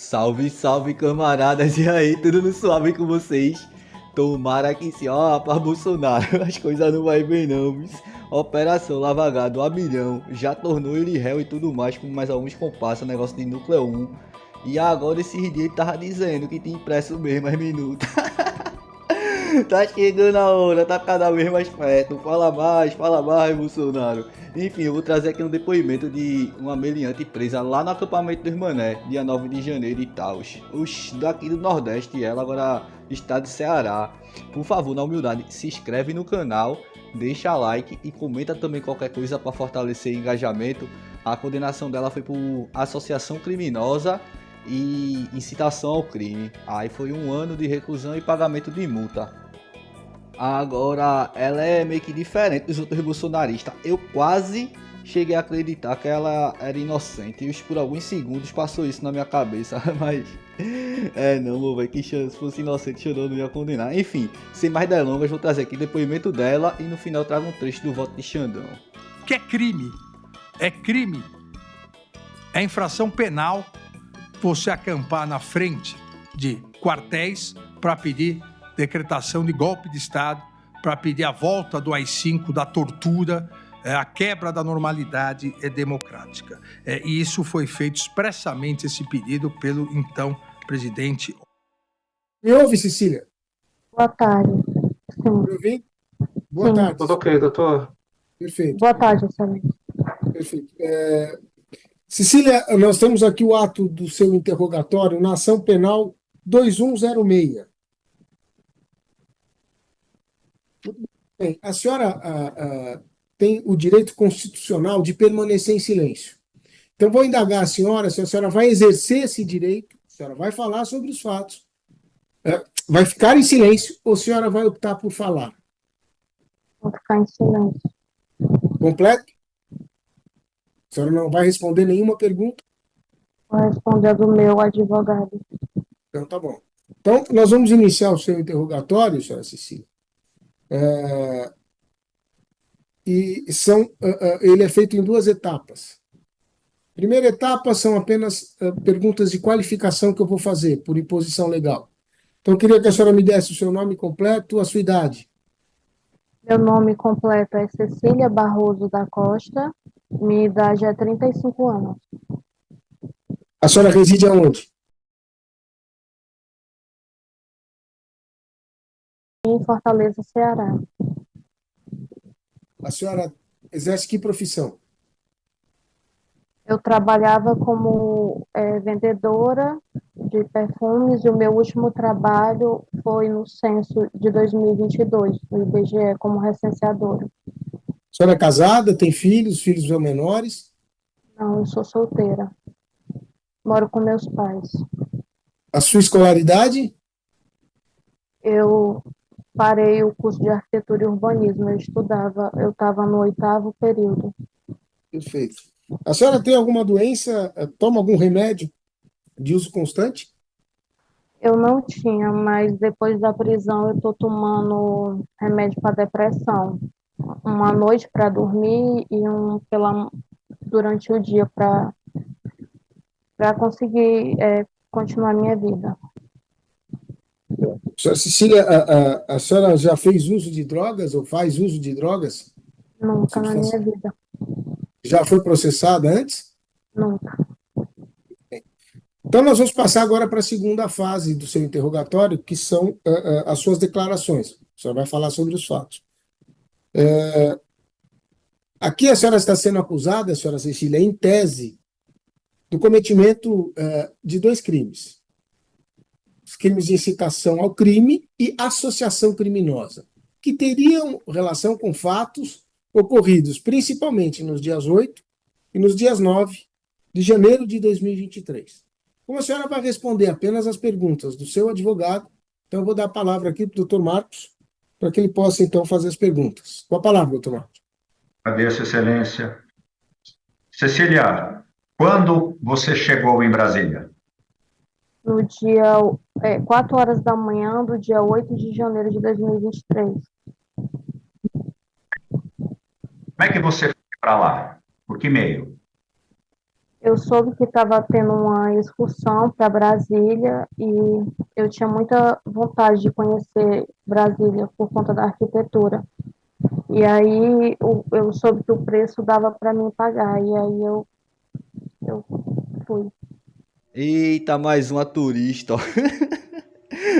Salve, salve, camaradas! E aí, tudo no suave com vocês? Tomara que sim, ó, pra Bolsonaro, as coisas não vai bem não, bis. Operação Lava Jato a milhão, já tornou ele réu e tudo mais, com mais alguns compassos, negócio de núcleo 1. E agora esse dia ele tava dizendo que tinha impresso mesmo as minutas. Tá chegando a hora, tá cada vez mais perto. Fala mais, Bolsonaro. Enfim, eu vou trazer aqui um depoimento de uma meliante presa lá no acampamento dos Mané, dia 9 de janeiro e tal. Os daqui do Nordeste, ela agora estado de Ceará. Por favor, na humildade, se inscreve no canal, deixa like e comenta também qualquer coisa para fortalecer o engajamento. A condenação dela foi por associação criminosa e incitação ao crime. Aí foi 1 ano de reclusão e pagamento de multa. Agora, ela é meio que diferente dos outros bolsonaristas. Eu quase cheguei a acreditar que ela era inocente. E por alguns segundos passou isso na minha cabeça. Mas, não, meu velho, que se fosse inocente, eu não ia condenar. Enfim, sem mais delongas, vou trazer aqui o depoimento dela e no final trago um trecho do voto de Xandão. Que é crime. É crime. É infração penal você acampar na frente de quartéis para pedir decretação de golpe de Estado, para pedir a volta do AI-5, da tortura, a quebra da normalidade democrática. E isso foi feito expressamente, esse pedido, pelo então presidente. Me ouve, Cecília? Boa tarde. Sim. Me ouvi? Boa Sim. tarde. Tudo ok, doutor? Perfeito. Boa tarde, excelente. Perfeito. Cecília, nós temos aqui o ato do seu interrogatório na ação penal 2106. Bem, a senhora tem o direito constitucional de permanecer em silêncio. Então, vou indagar a senhora se a senhora vai exercer esse direito, a senhora vai falar sobre os fatos, vai ficar em silêncio ou a senhora vai optar por falar? Vou ficar em silêncio. Completo? A senhora não vai responder nenhuma pergunta? Vou responder do meu advogado. Então, tá bom. Então, nós vamos iniciar o seu interrogatório, senhora Cecília. Ele é feito em 2 etapas. Primeira etapa são apenas perguntas de qualificação que eu vou fazer, por imposição legal. Então, eu queria que a senhora me desse o seu nome completo, a sua idade. Meu nome completo é Cecília Barroso da Costa. Minha idade é 35 anos. A senhora reside aonde? Em Fortaleza, Ceará. A senhora exerce que profissão? Eu trabalhava como vendedora de perfumes e o meu último trabalho foi no censo de 2022, no IBGE, como recenseadora. A senhora é casada, tem filhos, filhos são menores? Não, eu sou solteira. Moro com meus pais. A sua escolaridade? Eu parei o curso de arquitetura e urbanismo. Eu estava no 8º período. Perfeito. A senhora tem alguma doença, toma algum remédio de uso constante? Eu não tinha, mas depois da prisão eu estou tomando remédio para depressão. Uma noite para dormir e durante o dia para conseguir continuar minha vida. Senhora Cecília, a senhora já fez uso de drogas ou faz uso de drogas? Nunca na minha vida. Já foi processada antes? Nunca. Então, nós vamos passar agora para a segunda fase do seu interrogatório, que são as suas declarações. A senhora vai falar sobre os fatos. Aqui a senhora está sendo acusada, a senhora Cecília, em tese, do cometimento de 2 crimes. Os crimes de incitação ao crime e associação criminosa, que teriam relação com fatos ocorridos principalmente nos dias 8 e nos dias 9 de janeiro de 2023. Como a senhora vai responder apenas as perguntas do seu advogado, então eu vou dar a palavra aqui para o doutor Marcos, para que ele possa, então, fazer as perguntas. Com a palavra, doutor Marcos. Agradeço, excelência. Cecília, quando você chegou em Brasília? No dia 4 horas da manhã do dia 8 de janeiro de 2023. Como é que você foi para lá? Por que meio? Eu soube que estava tendo uma excursão para Brasília e eu tinha muita vontade de conhecer Brasília por conta da arquitetura. E aí eu soube que o preço dava para mim pagar, e aí eu fui. Eita, mais uma turista, ó.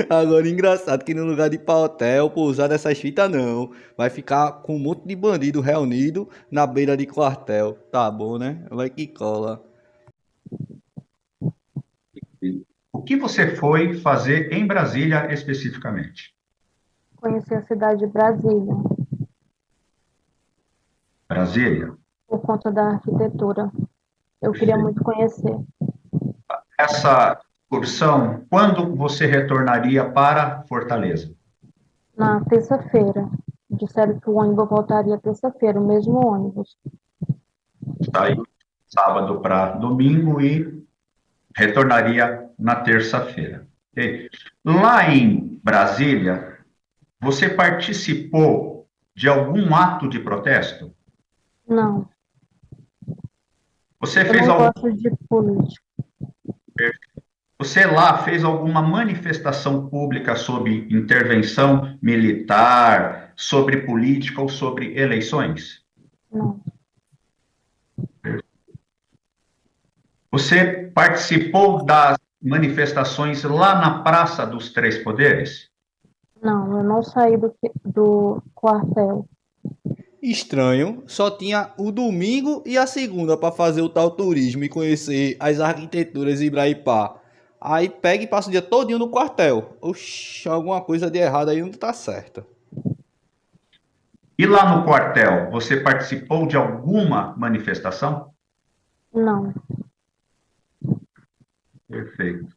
Agora, engraçado que no lugar de ir pra hotel, pousar dessas fitas não. Vai ficar com um monte de bandido reunido na beira de quartel. Tá bom, né? Vai que cola. O que você foi fazer em Brasília especificamente? Conheci a cidade de Brasília Brasília? por conta da arquitetura. Eu queria Perfeito. muito conhecer. Essa excursão, quando você retornaria para Fortaleza? Na terça-feira, disseram que o ônibus voltaria terça-feira, o mesmo ônibus. Saiu sábado para domingo e retornaria na terça-feira. Ok? Lá em Brasília, você participou de algum ato de protesto? Não, Você eu fez não algum, gosto de política. você lá fez alguma manifestação pública sobre intervenção militar, sobre política ou sobre eleições? Não, Você participou das manifestações lá na Praça dos Três Poderes? não, eu não saí do quartel. Estranho, só tinha o domingo e a segunda pra fazer o tal turismo e conhecer as arquiteturas de Ibraipá. Aí pega e passa o dia todinho no quartel. Oxi, alguma coisa de errado aí não tá certa. E lá no quartel, você participou de alguma manifestação? Não, Perfeito.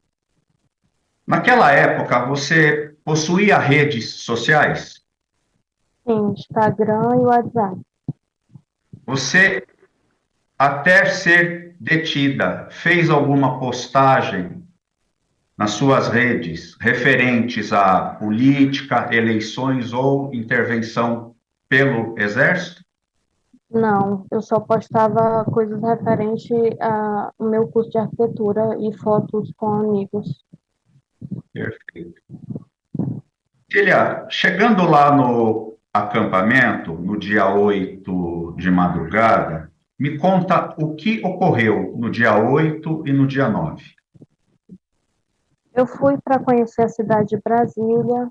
Naquela época, você possuía redes sociais? sim, Instagram e WhatsApp. Você, até ser detida, fez alguma postagem nas suas redes referentes à política, eleições ou intervenção pelo Exército? Não, eu só postava coisas referentes ao meu curso de arquitetura e fotos com amigos. Perfeito. Filha, chegando lá no acampamento, no dia 8 de madrugada, me conta o que ocorreu no dia 8 e no dia 9. Eu fui para conhecer a cidade de Brasília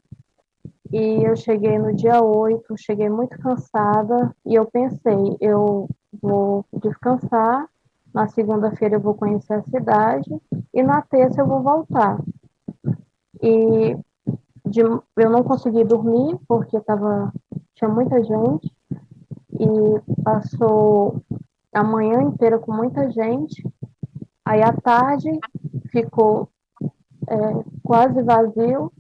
e eu cheguei no dia 8, cheguei muito cansada e eu pensei, eu vou descansar, na segunda-feira eu vou conhecer a cidade e na terça eu vou voltar. E eu não consegui dormir porque tinha muita gente e passou a manhã inteira com muita gente. Aí à tarde ficou quase vazio,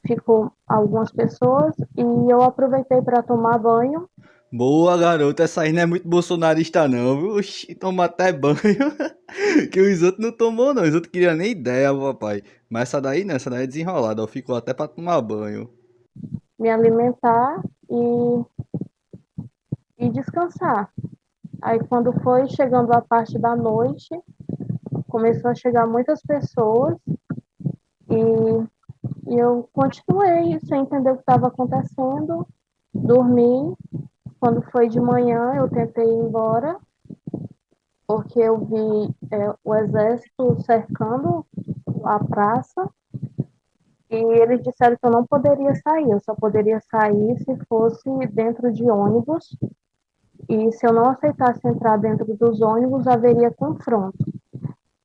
ficou algumas pessoas e eu aproveitei para tomar banho. Boa, garota, essa aí não é muito bolsonarista não, viu? Oxi, toma até banho. Que os outros não tomou não, os outros queriam nem ideia, papai. Mas essa daí não, essa daí é desenrolada, ó. Ficou até pra tomar banho. Me alimentar e descansar. Aí, quando foi chegando a parte da noite, começou a chegar muitas pessoas e eu continuei sem entender o que estava acontecendo, dormi. Quando foi de manhã, eu tentei ir embora, porque eu vi o exército cercando a praça e eles disseram que eu não poderia sair, eu só poderia sair se fosse dentro de ônibus. E se eu não aceitasse entrar dentro dos ônibus, haveria confronto.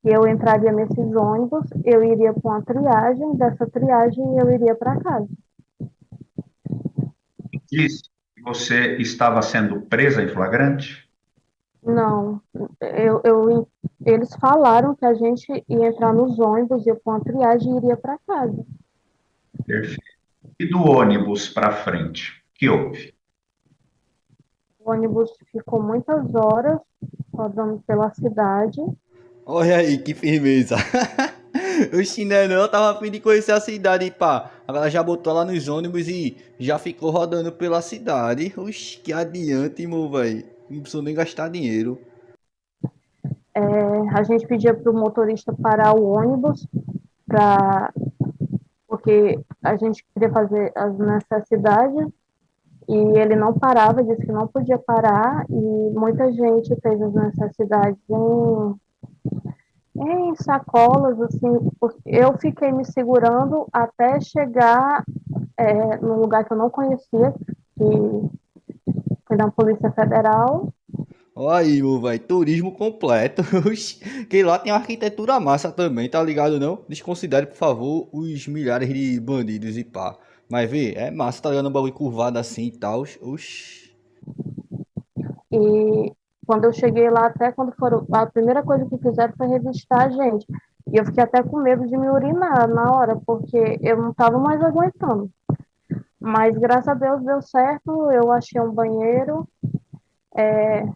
E eu entraria nesses ônibus, eu iria para uma triagem, dessa triagem eu iria para casa. Disse que você estava sendo presa em flagrante? Não, eles falaram que a gente ia entrar nos ônibus, ia para uma triagem e iria para casa. Perfeito. E do ônibus para frente, o que houve? O ônibus ficou muitas horas rodando pela cidade. Olha aí, que firmeza. O chinelão tava a fim de conhecer a cidade, pá. Agora já botou lá nos ônibus e já ficou rodando pela cidade. Oxi, que adiante, meu velho. Não precisou nem gastar dinheiro. A gente pedia para o motorista parar o ônibus, porque a gente queria fazer as necessidades, e ele não parava, disse que não podia parar, e muita gente fez as necessidades em sacolas, assim. Eu fiquei me segurando até chegar num lugar que eu não conhecia, que foi da Polícia Federal. Olha aí, ô, velho, turismo completo. Oxi, que lá tem uma arquitetura massa também, tá ligado não? Desconsidere, por favor, os milhares de bandidos e pá. Mas vê, é massa, tá ligado? Um bagulho curvado assim e tal. Oxi. E quando eu cheguei lá, até quando foram, a primeira coisa que fizeram foi revistar a gente. E eu fiquei até com medo de me urinar na hora, porque eu não estava mais aguentando. Mas graças a Deus deu certo, eu achei um banheiro.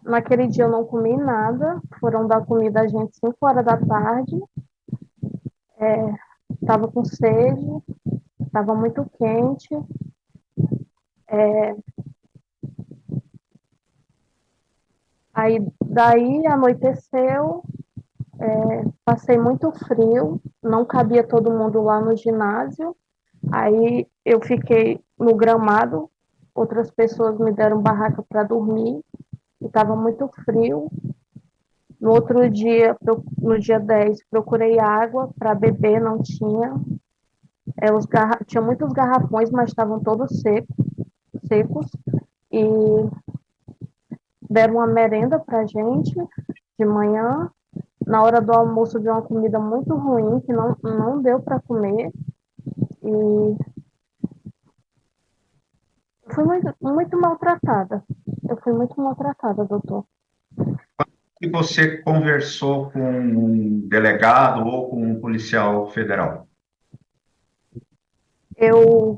Naquele dia eu não comi nada, foram dar comida a gente 5 horas da tarde. Estava com sede, estava muito quente. Aí daí anoiteceu, passei muito frio, não cabia todo mundo lá no ginásio. Aí eu fiquei no gramado, outras pessoas me deram barraca para dormir, e estava muito frio. No outro dia, no dia 10, procurei água para beber, não tinha. Tinha muitos garrafões, mas estavam todos secos. E deram uma merenda para gente de manhã. Na hora do almoço, deu uma comida muito ruim, que não deu para comer. E fui muito maltratada. Eu fui muito maltratada, doutor. E você conversou com um delegado ou com um policial federal? Eu,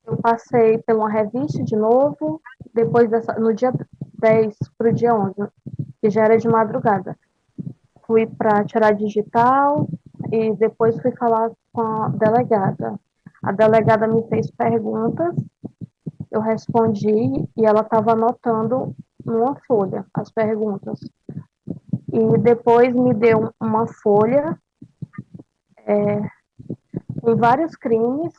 eu passei por uma revista de novo, depois no dia 10 para o dia 11, que já era de madrugada. Fui para tirar digital e depois fui falar com a delegada. A delegada me fez perguntas, eu respondi e ela estava anotando numa folha as perguntas. E depois me deu uma folha com vários crimes.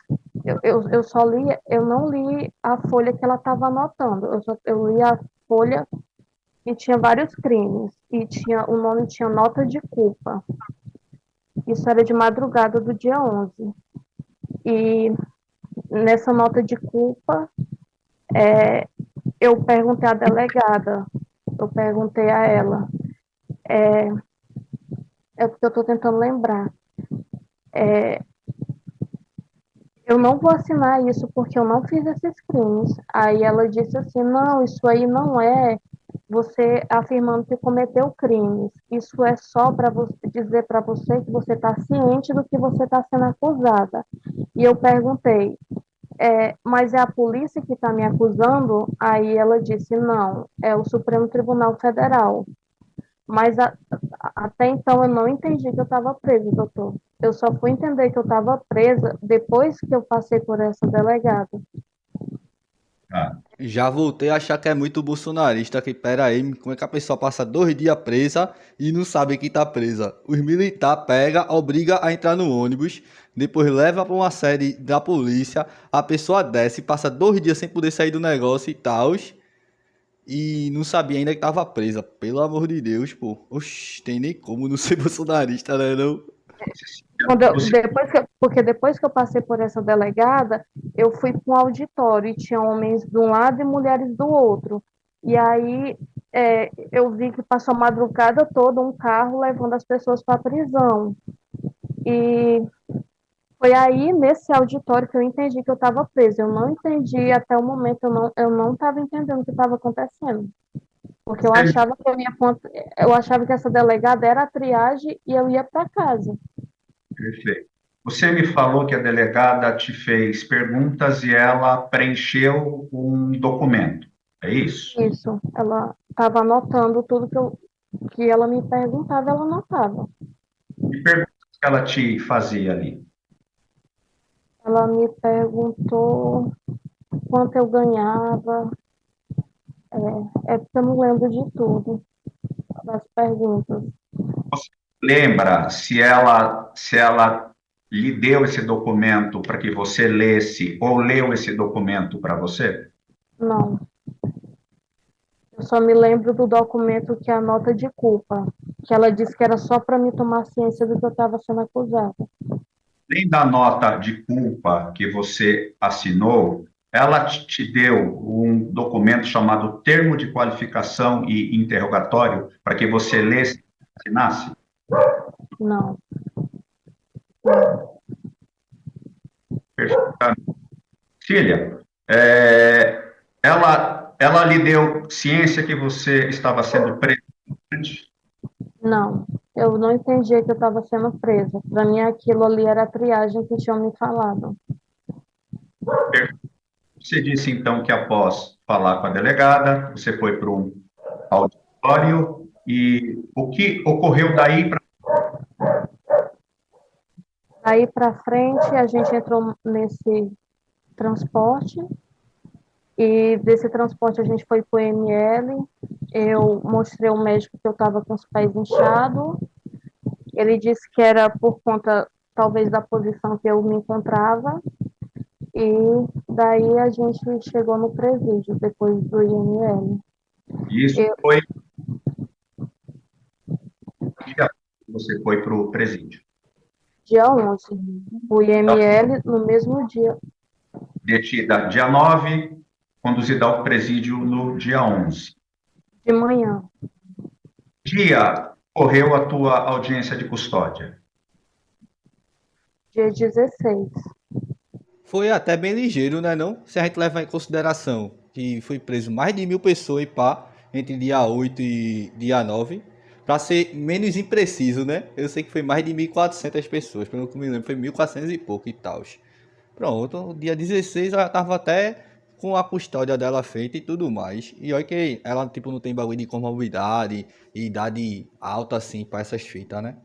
Eu só li, eu não li a folha que ela estava anotando, eu li a folha que tinha vários crimes, e o nome tinha nota de culpa. Isso era de madrugada do dia 11. E nessa nota de culpa, eu perguntei à delegada, eu perguntei a ela, porque eu estou tentando lembrar, eu não vou assinar isso porque eu não fiz esses crimes. Aí ela disse assim, não, isso aí não é você afirmando que cometeu crimes. Isso é só para dizer para você que você está ciente do que você está sendo acusada. E eu perguntei, mas é a polícia que está me acusando? Aí ela disse, não, é o Supremo Tribunal Federal. Mas até então eu não entendi que eu estava presa, doutor. Eu só fui entender que eu estava presa depois que eu passei por essa delegada. Ah, Já voltei a achar que é muito bolsonarista. Que pera aí, como é que a pessoa passa 2 dias presa e não sabe que tá presa? Os militares pega, obriga a entrar no ônibus, depois leva para uma sede da polícia, a pessoa desce, passa 2 dias sem poder sair do negócio e tal, e não sabia ainda que tava presa. Pelo amor de Deus, pô. Oxi, tem nem como não ser bolsonarista, né, não? você, Porque depois que eu passei por essa delegada, eu fui para um auditório e tinha homens de um lado e mulheres do outro. E aí eu vi que passou a madrugada toda um carro levando as pessoas para a prisão. E foi aí, nesse auditório, que eu entendi que eu estava presa. Eu não entendi até o momento, eu não estava entendendo o que estava acontecendo. Porque eu achava que essa delegada era a triagem e eu ia para casa. perfeito. Você me falou que a delegada te fez perguntas e ela preencheu um documento. É isso? Isso, ela estava anotando tudo que ela me perguntava, ela anotava. Que perguntas que ela te fazia ali? Ela me perguntou quanto eu ganhava, porque eu não lembro de tudo. das perguntas. Lembra se ela lhe deu esse documento para que você lesse ou leu esse documento para você? Não. Eu só me lembro do documento que é a nota de culpa, que ela disse que era só para me tomar ciência do que eu estava sendo acusada. Além da nota de culpa que você assinou, ela te deu um documento chamado Termo de Qualificação e Interrogatório para que você lesse e assinasse? Não. Perfeitamente. Filha, ela lhe deu ciência que você estava sendo preso? Não. Eu não entendia que eu estava sendo presa. Para mim, aquilo ali era a triagem que tinham me falado. Você disse, então, que após falar com a delegada, você foi para um auditório e o que ocorreu daí para... Aí para frente, a gente entrou nesse transporte e desse transporte a gente foi para o ML. Eu mostrei ao médico que eu estava com os pés inchados. Ele disse que era por conta, talvez, da posição que eu me encontrava. E daí a gente chegou no presídio, depois do IML. Isso foi... Você foi para o presídio. Dia 11. O IML no mesmo dia. Detida dia 9, conduzida ao presídio no dia 11. De manhã. Dia ocorreu a tua audiência de custódia? Dia 16. Foi até bem ligeiro, né não? Se a gente levar em consideração que foi preso mais de 1.000 pessoas e pá, entre dia 8 e dia 9. Pra ser menos impreciso, né? Eu sei que foi mais de 1.400 pessoas, pelo que me lembro, foi 1.400 e pouco e tal. Pronto, dia 16 ela tava até com a custódia dela feita e tudo mais. E olha que ela, tipo, não tem bagulho de comorbidade e idade alta, assim, pra essas fitas, né?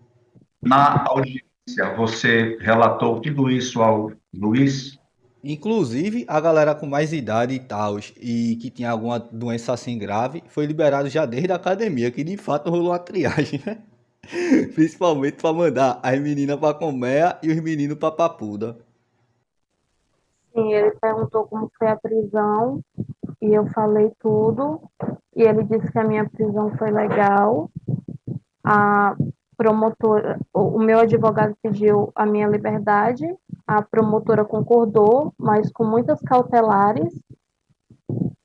Na audiência, você relatou tudo isso ao Luiz? Inclusive, a galera com mais idade e tal, e que tinha alguma doença assim grave, foi liberado já desde a academia, que de fato rolou a triagem, né? Principalmente pra mandar as meninas pra colmeia e os meninos pra papuda. Sim, ele perguntou como foi a prisão e eu falei tudo. E ele disse que a minha prisão foi legal. A promotora, o meu advogado pediu a minha liberdade, a promotora concordou, mas com muitas cautelares,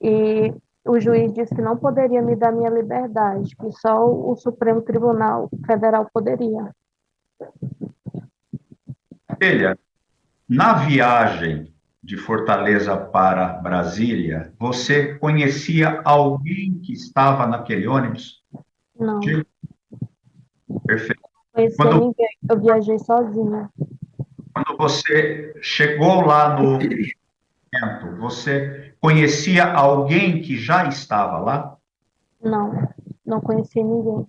e o juiz disse que não poderia me dar minha liberdade, que só o Supremo Tribunal Federal poderia. Filha, na viagem de Fortaleza para Brasília, você conhecia alguém que estava naquele ônibus? Não, Sim. Perfeito. não conheci ninguém, eu viajei sozinha. Quando você chegou lá no evento, você conhecia alguém que já estava lá? Não, não conheci ninguém.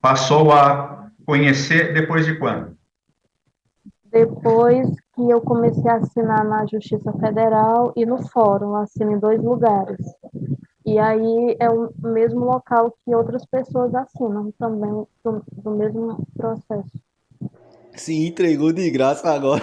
Passou a conhecer depois de quando? Depois que eu comecei a assinar na Justiça Federal e no Fórum, assino em 2 lugares. E aí é o mesmo local que outras pessoas assinam também do mesmo processo. Se entregou de graça agora.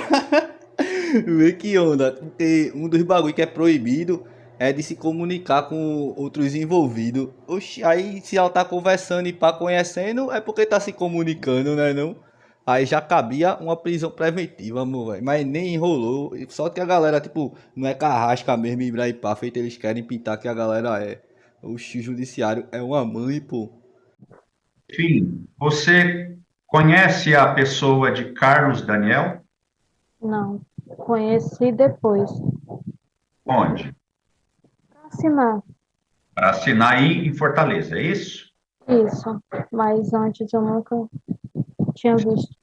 Vê que onda. Porque um dos bagulho que é proibido é de se comunicar com outros envolvidos. Oxi, aí se ela tá conversando e pá conhecendo, é porque tá se comunicando, né não? Aí já cabia uma prisão preventiva, amor, velho. Mas nem enrolou. Só que a galera, tipo, não é carrasca mesmo e Ibraipá, feito eles querem pintar que a galera é. Oxi, o judiciário é uma mãe, pô. Enfim, você conhece a pessoa de Carlos Daniel? Não, conheci depois. Onde? Para assinar, Para assinar aí em Fortaleza, é isso? isso. Mas antes eu nunca tinha visto.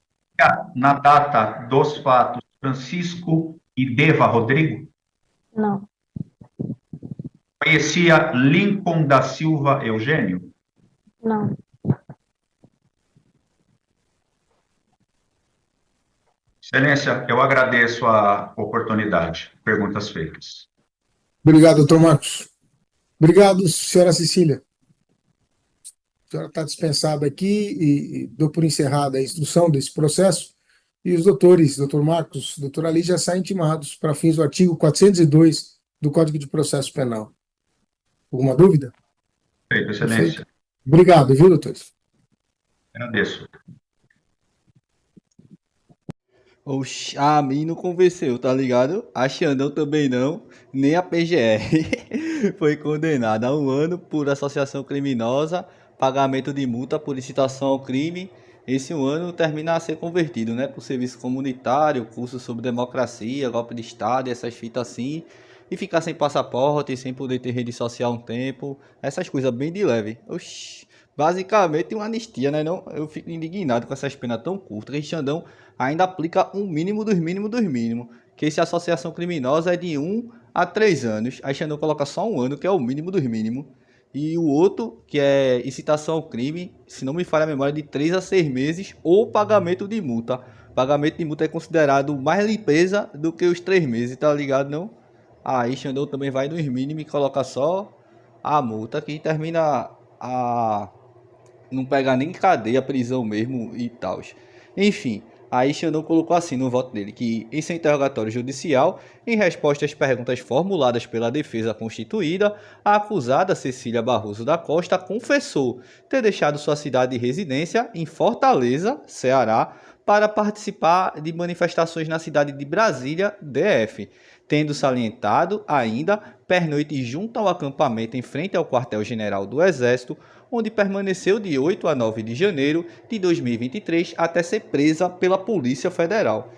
Na data dos fatos, Francisco e Deva Rodrigo? Não, Conhecia Lincoln da Silva Eugênio? não. Excelência, eu agradeço a oportunidade. Perguntas feitas. Obrigado, doutor Marcos. Obrigado, senhora Cecília. senhora está dispensada aqui e dou por encerrada a instrução desse processo. E os doutores, doutor Marcos, doutora Ali, já saem intimados para fins do artigo 402 do Código de Processo Penal. Alguma dúvida? Perfeito, excelência. Obrigado, viu, doutores? Agradeço. Oxi, a mim não convenceu, tá ligado? A Xandão também não, nem a PGR. Foi condenada a 1 ano por associação criminosa, pagamento de multa por incitação ao crime. Esse 1 ano termina a ser convertido, né? Por serviço comunitário, curso sobre democracia, golpe de Estado e essas fitas assim. E ficar sem passaporte, sem poder ter rede social um tempo. Essas coisas bem de leve. Oxi. Basicamente uma anistia, né? Não? Eu fico indignado com essas penas tão curtas. Que Xandão ainda aplica um mínimo dos mínimos dos mínimos. Que se a associação criminosa é de 1 a 3 anos. Aí Xandão coloca só 1 ano, que é o mínimo dos mínimos. E o outro, que é incitação ao crime, se não me falha a memória, de 3 a 6 meses ou pagamento de multa. Pagamento de multa é considerado mais limpeza do que os 3 meses, tá ligado, não? Aí Xandão também vai nos mínimos e coloca só a multa, que termina a... não pega nem cadeia, prisão mesmo e tal. Enfim, aí Xandão colocou assim no voto dele, que em seu interrogatório judicial, em resposta às perguntas formuladas pela defesa constituída, a acusada Cecília Barroso da Costa confessou ter deixado sua cidade de residência em Fortaleza, Ceará, para participar de manifestações na cidade de Brasília, DF, tendo salientado ainda pernoite junto ao acampamento em frente ao quartel-general do Exército, onde permaneceu de 8 a 9 de janeiro de 2023 até ser presa pela Polícia Federal.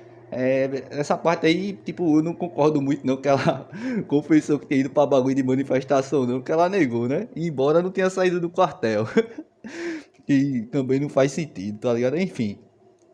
Essa parte aí, tipo, eu não concordo muito não que ela confessou que tinha ido pra bagulho de manifestação não, que ela negou, né? Embora não tenha saído do quartel. E também não faz sentido, tá ligado? Enfim.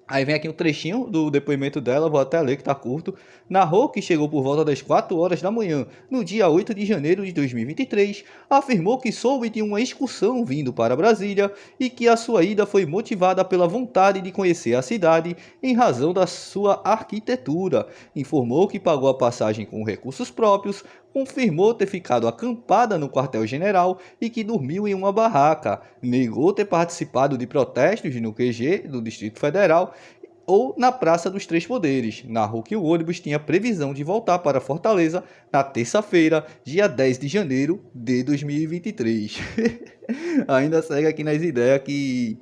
Aí vem aqui um trechinho do depoimento dela, vou até ler que tá curto. Narrou que chegou por volta das 4 horas da manhã, no dia 8 de janeiro de 2023, afirmou que soube de uma excursão vindo para Brasília e que a sua ida foi motivada pela vontade de conhecer a cidade em razão da sua arquitetura. Informou que pagou a passagem com recursos próprios, confirmou ter ficado acampada no quartel-general e que dormiu em uma barraca. Negou ter participado de protestos no QG do Distrito Federal ou na Praça dos Três Poderes. Narrou que o ônibus tinha previsão de voltar para Fortaleza na terça-feira, dia 10 de janeiro de 2023. Ainda segue aqui nas ideias que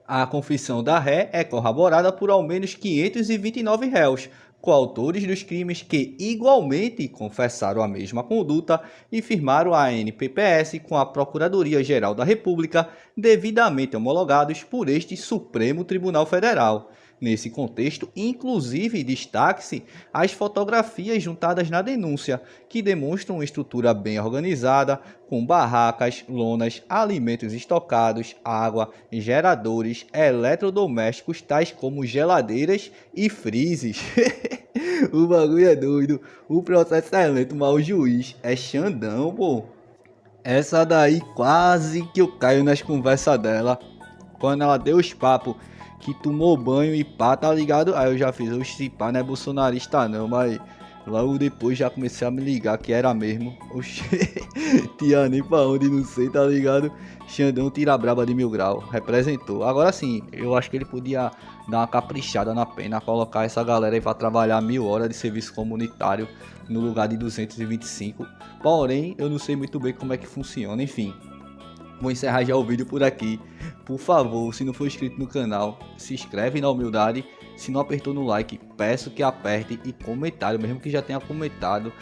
a confissão da ré é corroborada por ao menos 529 réus, coautores dos crimes que igualmente confessaram a mesma conduta e firmaram a ANPPS com a Procuradoria-Geral da República, devidamente homologados por este Supremo Tribunal Federal. Nesse contexto, inclusive, destaque-se as fotografias juntadas na denúncia, que demonstram uma estrutura bem organizada, com barracas, lonas, alimentos estocados, água, geradores, eletrodomésticos tais como geladeiras e freezes. O bagulho é doido. O processo é lento, mas o juiz é Xandão, pô. Essa daí quase que eu caio nas conversas dela. Quando ela deu os papos que tomou banho e pá, tá ligado? Aí eu já fiz, oxi, pá, não é bolsonarista não, mas logo depois já comecei a me ligar que era mesmo. Oxi, tinha nem pra onde, não sei, tá ligado? Xandão tira braba de 1000 graus, representou. Agora sim, eu acho que ele podia dar uma caprichada na pena, colocar essa galera aí pra trabalhar 1000 horas de serviço comunitário no lugar de 225. Porém, eu não sei muito bem como é que funciona, enfim. Vou encerrar já o vídeo por aqui. Por favor, se não for inscrito no canal, se inscreve na humildade. Se não apertou no like, peço que aperte e comentário, mesmo que já tenha comentado.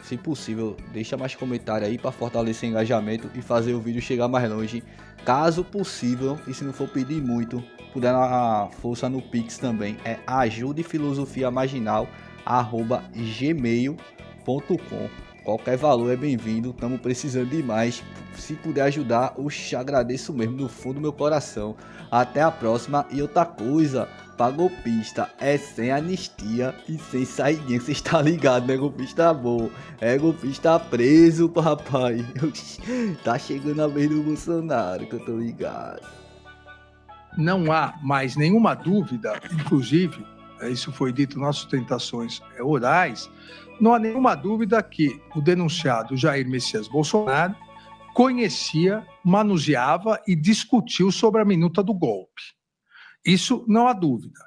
Se possível, deixa mais comentário aí para fortalecer o engajamento e fazer o vídeo chegar mais longe. Caso possível, e se não for pedir muito, puder dar força no Pix também. É ajudefilosofiamaginal@gmail.com. Qualquer valor é bem-vindo, estamos precisando de mais. Se puder ajudar, eu te agradeço mesmo do fundo do meu coração. Até a próxima. E outra coisa, pra golpista é sem anistia e sem saidinha. Você está ligado, né? Golpista bom. É golpista preso, papai. Tá chegando a vez do Bolsonaro, que eu tô ligado. Não há mais nenhuma dúvida, inclusive, isso foi dito nas sustentações orais, não há nenhuma dúvida que o denunciado Jair Messias Bolsonaro conhecia, manuseava e discutiu sobre a minuta do golpe. Isso não há dúvida.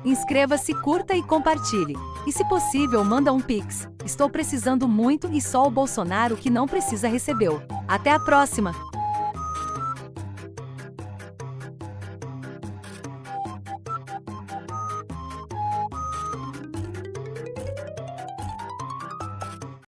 Inscreva-se, curta e compartilhe. E se possível, manda um Pix. Estou precisando muito e só o Bolsonaro que não precisa recebeu. Até a próxima!